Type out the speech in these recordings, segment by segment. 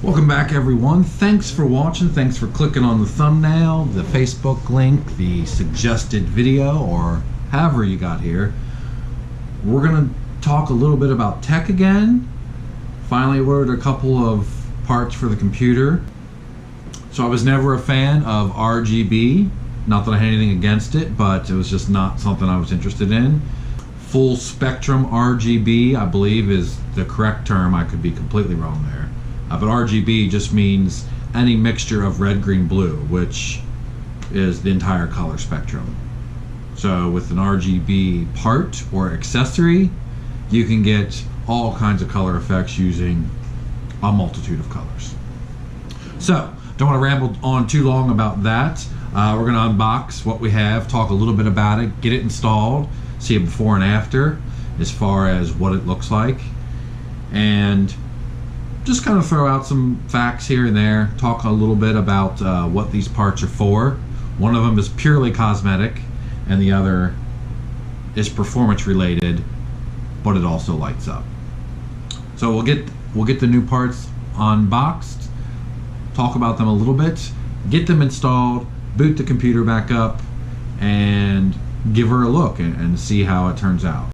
Welcome back, everyone. Thanks for watching. Thanks for clicking on the thumbnail, the Facebook link, the suggested video, or however you got here. We're going to talk a little bit about tech again. Finally ordered a couple of parts for the computer. So I was never a fan of RGB. Not that I had anything against it, but it was just not something I was interested in. Full spectrum RGB, I believe, is the correct term. I could be completely wrong there. But RGB just means any mixture of red, green, blue, which is the entire color spectrum. So with an RGB part or accessory, you can get all kinds of color effects using a multitude of colors. So, don't want to ramble on too long about that. We're going to unbox what we have, talk a little bit about it, get it installed, see a before and after as far as what it looks like, and just kind of throw out some facts here and there, talk a little bit about what these parts are for. One of them is purely cosmetic, and the other is performance related, but it also lights up. So we'll get the new parts unboxed, talk about them a little bit, get them installed, boot the computer back up, and give her a look and see how it turns out.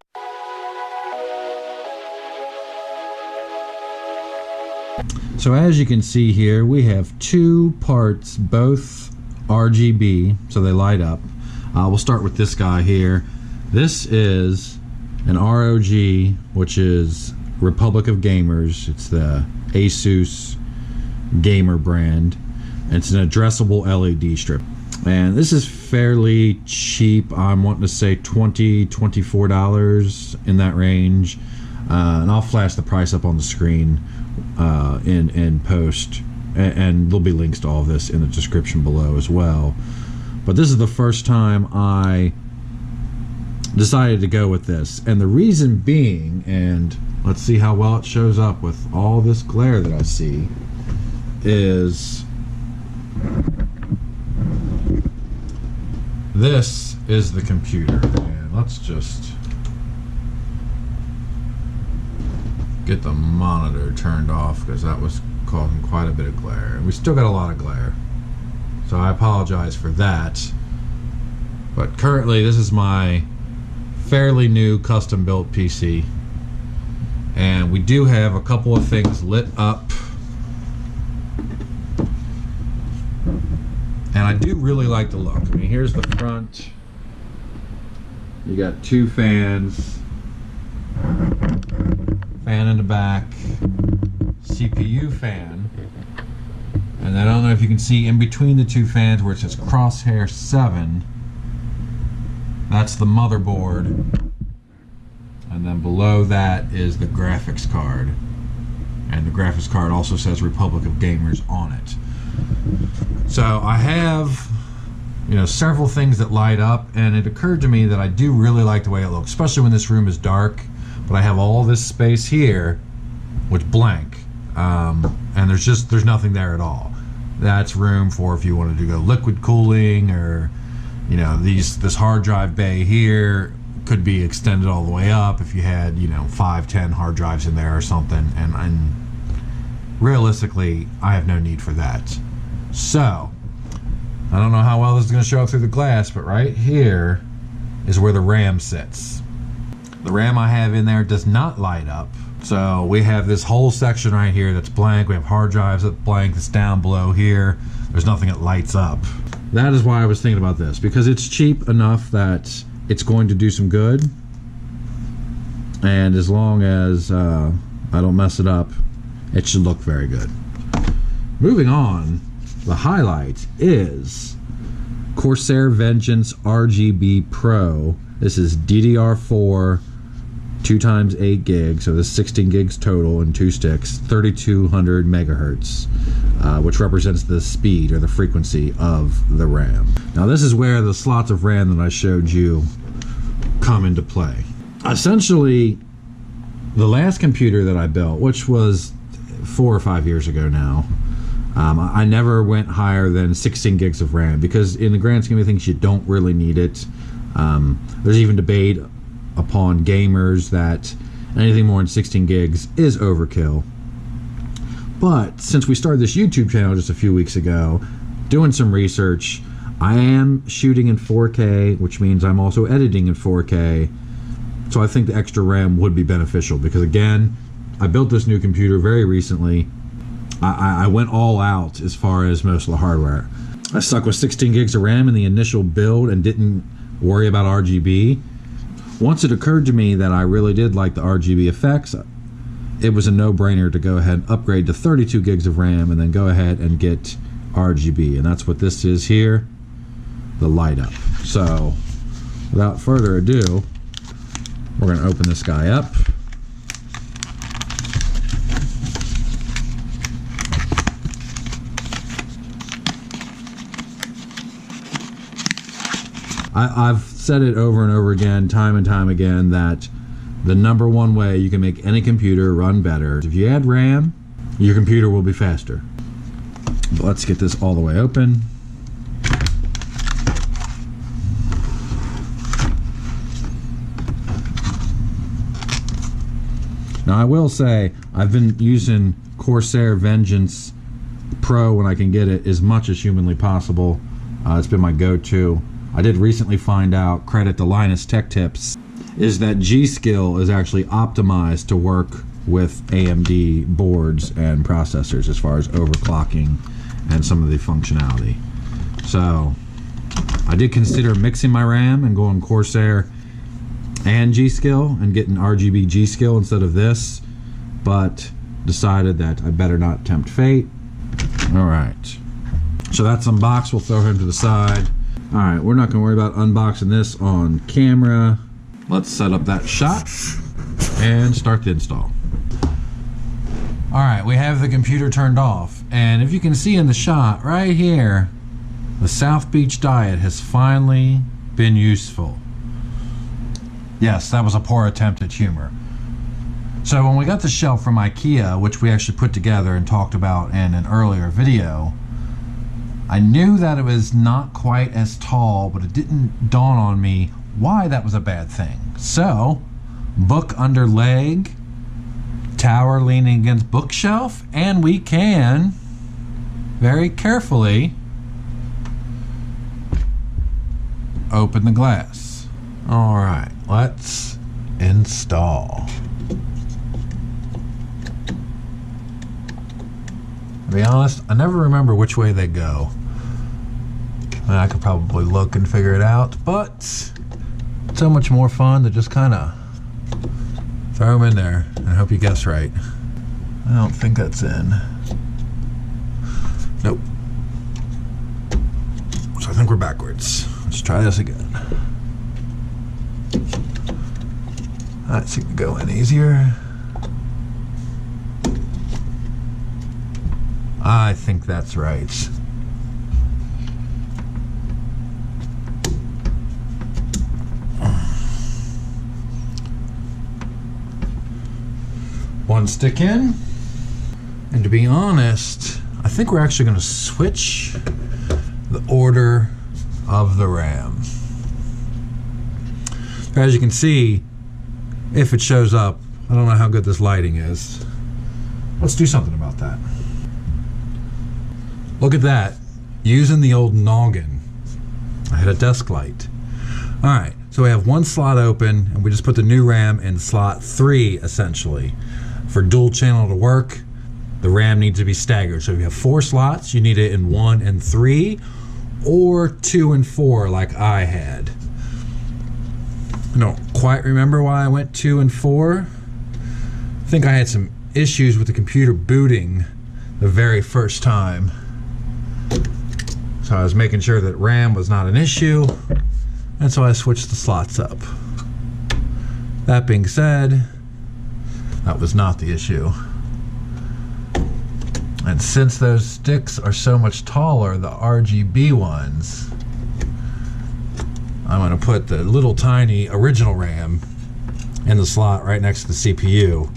So as you can see here, we have two parts, both RGB, so they light up. We'll start with this guy here. This is an ROG, which is Republic of Gamers. It's the Asus gamer brand. It's an addressable LED strip. And this is fairly cheap. I'm wanting to say $20, $24 in that range. And I'll flash the price up on the screen in post, and there'll be links to all of this in the description below as well. But this is the first time I decided to go with this, and the reason being, and let's see how well it shows up with all this glare that I see, is this is the computer. And let's just get the monitor turned off because that was causing quite a bit of glare, and we still got a lot of glare, so I apologize for that. But currently this is my fairly new custom built PC, and we do have a couple of things lit up, and I do really like the look. I mean, here's the front. You got two fans, fan in the back, CPU fan, and I don't know if you can see in between the two fans where it says Crosshair 7, that's the motherboard, and then below that is the graphics card, and the graphics card also says Republic of Gamers on it. So I have, you know, several things that light up, and it occurred to me that I do really like the way it looks, especially when this room is dark. But I have all this space here, which blank, and there's nothing there at all. That's room for if you wanted to go liquid cooling, or, you know, this hard drive bay here could be extended all the way up if you had, you know, 5-10 hard drives in there or something. And realistically, I have no need for that. So I don't know how well this is going to show up through the glass, but right here is where the RAM sits. The RAM I have in there does not light up. So we have this whole section right here that's blank. We have hard drives that's blank, that's down below here. There's nothing that lights up. That is why I was thinking about this, because it's cheap enough that it's going to do some good. And as long as I don't mess it up, it should look very good. Moving on, the highlight is Corsair Vengeance RGB Pro. This is DDR4 2x8 gigs, so this is 16 gigs total and 2 sticks, 3200 megahertz, which represents the speed or the frequency of the RAM. Now this is where the slots of RAM that I showed you come into play. Essentially, the last computer that I built, which was 4 or 5 years ago now, I never went higher than 16 gigs of RAM, because in the grand scheme of things you don't really need it. There's even debate upon gamers that anything more than 16 gigs is overkill. But since we started this YouTube channel just a few weeks ago, doing some research, I am shooting in 4K, which means I'm also editing in 4K. So I think the extra RAM would be beneficial because, again, I built this new computer very recently. I went all out as far as most of the hardware. I stuck with 16 gigs of RAM in the initial build and didn't worry about RGB. Once it occurred to me that I really did like the RGB effects, it was a no-brainer to go ahead and upgrade to 32 gigs of RAM and then go ahead and get RGB. And that's what this is here, the light up. So without further ado, we're going to open this guy up. I've said it over and over again, time and time again, that the #1 way you can make any computer run better, if you add RAM, your computer will be faster. But let's get this all the way open. Now I will say, I've been using Corsair Vengeance Pro when I can get it as much as humanly possible. It's been my go-to. I did recently find out, credit to Linus Tech Tips, is that G-Skill is actually optimized to work with AMD boards and processors as far as overclocking and some of the functionality. So I did consider mixing my RAM and going Corsair and G-Skill and getting RGB G-Skill instead of this, but decided that I better not tempt fate. All right, so that's unboxed. We'll throw him to the side. All right, we're not gonna worry about unboxing this on camera. Let's set up that shot and start the install. All right, we have the computer turned off, and if you can see in the shot right here, the South Beach diet has finally been useful. Yes, that was a poor attempt at humor. So when we got the shelf from IKEA, which we actually put together and talked about in an earlier video, I knew that it was not quite as tall, but it didn't dawn on me why that was a bad thing. So, book under leg, tower leaning against bookshelf, and we can very carefully open the glass. All right, let's install. To be honest, I never remember which way they go. I could probably look and figure it out, but it's so much more fun to just kind of throw them in there and hope you guess right. I don't think that's in. Nope. So I think we're backwards. Let's try this again. That seemed to go in easier. I think that's right. One stick in, and to be honest, I think we're actually going to switch the order of the RAM. As you can see, if it shows up, I don't know how good this lighting is. Let's do something about that. Look at that, using the old noggin. I had a desk light. All right, so we have one slot open, and we just put the new RAM in slot 3, essentially. For dual channel to work, the RAM needs to be staggered. So if you have 4 slots, you need it in 1 and 3, or 2 and 4 like I had. I don't quite remember why I went 2 and 4. I think I had some issues with the computer booting the very first time. So I was making sure that RAM was not an issue, and so I switched the slots up. That being said, that was not the issue. And since those sticks are so much taller, the RGB ones, I'm going to put the little tiny original RAM in the slot right next to the CPU.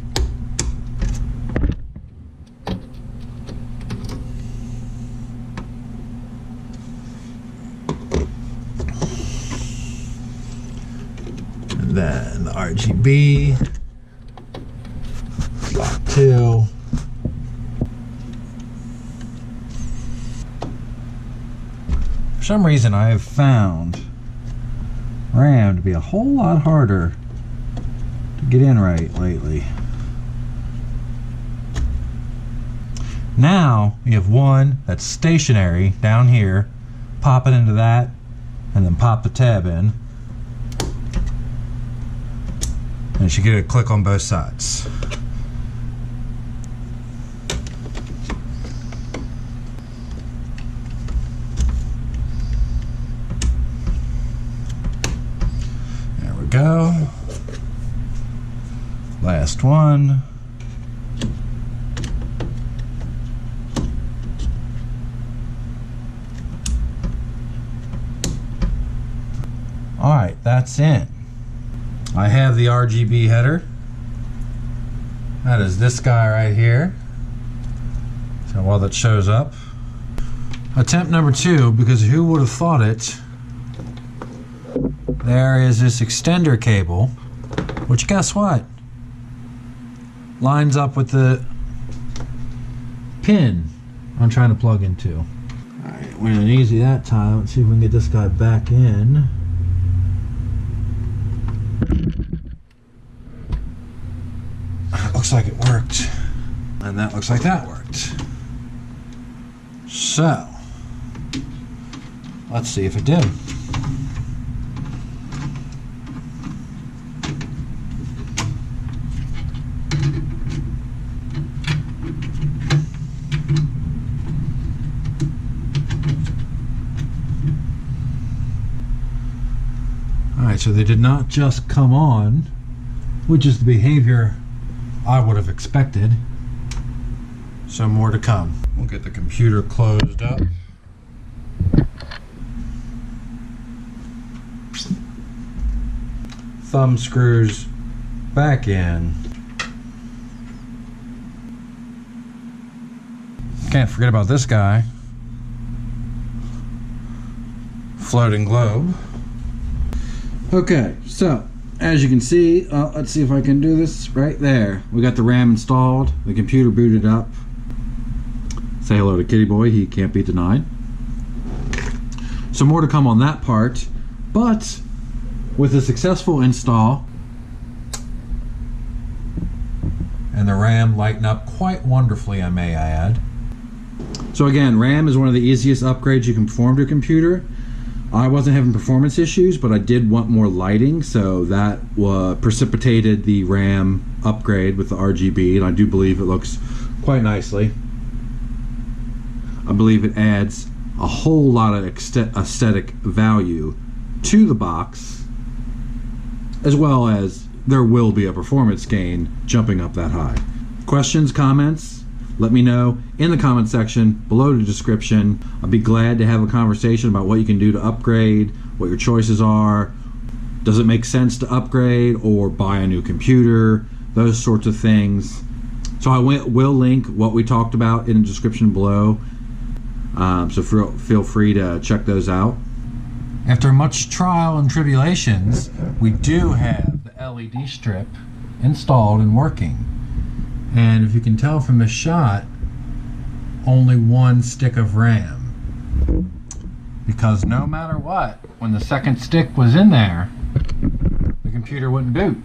And then the RGB. Slot 2. For some reason, I have found RAM to be a whole lot harder to get in right lately. Now you have one that's stationary down here, pop it into that, and then pop the tab in, and you should get a click on both sides. There we go. Last one. Alright, that's in. I have the RGB header. That is this guy right here. So while that shows up. Attempt number 2, because who would have thought it? There is this extender cable, which guess what? Lines up with the pin I'm trying to plug into. Alright, went in easy that time. Let's see if we can get this guy back in. Looks like it worked, and that looks like that worked. So let's see if it did. Alright, so they did not just come on, which is the behavior I would have expected. So more to come. We'll get the computer closed up. Thumb screws back in. Can't forget about this guy. Floating globe. Okay, so as you can see, let's see if I can do this right there. We got the RAM installed, the computer booted up. Say hello to Kitty Boy, he can't be denied. So more to come on that part, but with a successful install and the RAM lighting up quite wonderfully, I may add. So again, RAM is one of the easiest upgrades you can perform to a computer. I wasn't having performance issues, but I did want more lighting, so that precipitated the RAM upgrade with the RGB, and I do believe it looks quite nicely. I believe it adds a whole lot of aesthetic value to the box, as well as there will be a performance gain jumping up that high. Questions, comments? Let me know in the comment section below the description. I'll be glad to have a conversation about what you can do to upgrade, what your choices are. Does it make sense to upgrade or buy a new computer? Those sorts of things. So I will link what we talked about in the description below. So feel free to check those out. After much trial and tribulations, we do have the LED strip installed and working. And if you can tell from the shot, only one stick of RAM. Because no matter what, when the second stick was in there, the computer wouldn't boot.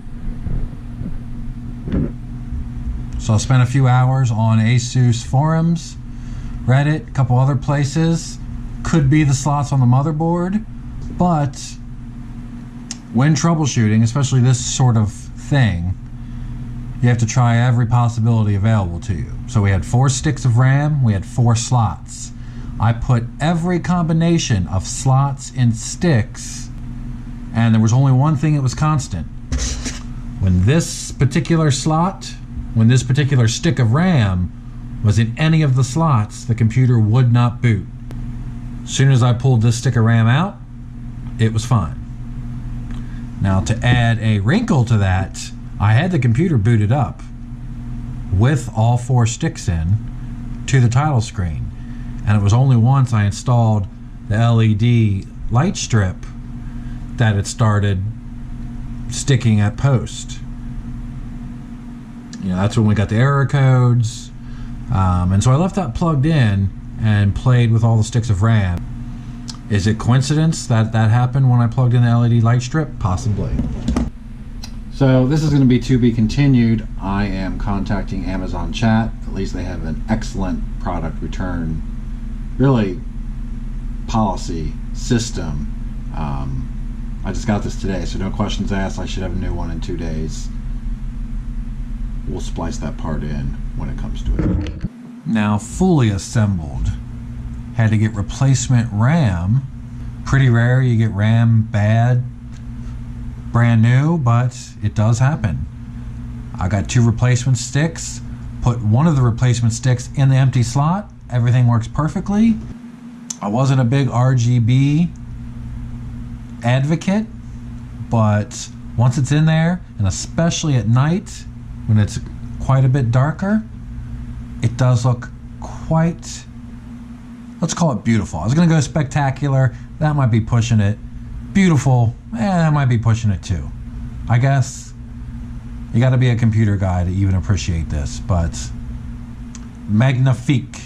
So I spent a few hours on ASUS forums, Reddit, a couple other places. Could be the slots on the motherboard, but when troubleshooting, especially this sort of thing, you have to try every possibility available to you. So we had 4 sticks of RAM, we had 4 slots. I put every combination of slots and sticks, and there was only one thing that was constant. When this particular slot, when this particular stick of RAM was in any of the slots, the computer would not boot. As soon as I pulled this stick of RAM out, it was fine. Now to add a wrinkle to that, I had the computer booted up with all 4 sticks in to the title screen, and it was only once I installed the LED light strip that it started sticking at post. You know, that's when we got the error codes, and so I left that plugged in and played with all the sticks of RAM. Is it coincidence that that happened when I plugged in the LED light strip? Possibly. So this is going to be continued. I am contacting Amazon Chat. At least they have an excellent product return, really, policy system. I just got this today, so no questions asked. I should have a new one in 2 days. We'll splice that part in when it comes to it. Now fully assembled. Had to get replacement RAM. Pretty rare you get RAM bad, brand new, but it does happen. I got 2 replacement sticks. Put one of the replacement sticks in the empty slot. Everything works perfectly. I wasn't a big RGB advocate, but once it's in there, and especially at night when it's quite a bit darker, it does look quite, let's call it beautiful. I was gonna go spectacular, that might be pushing it. Beautiful, that might be pushing it too. I guess you gotta be a computer guy to even appreciate this, but magnifique.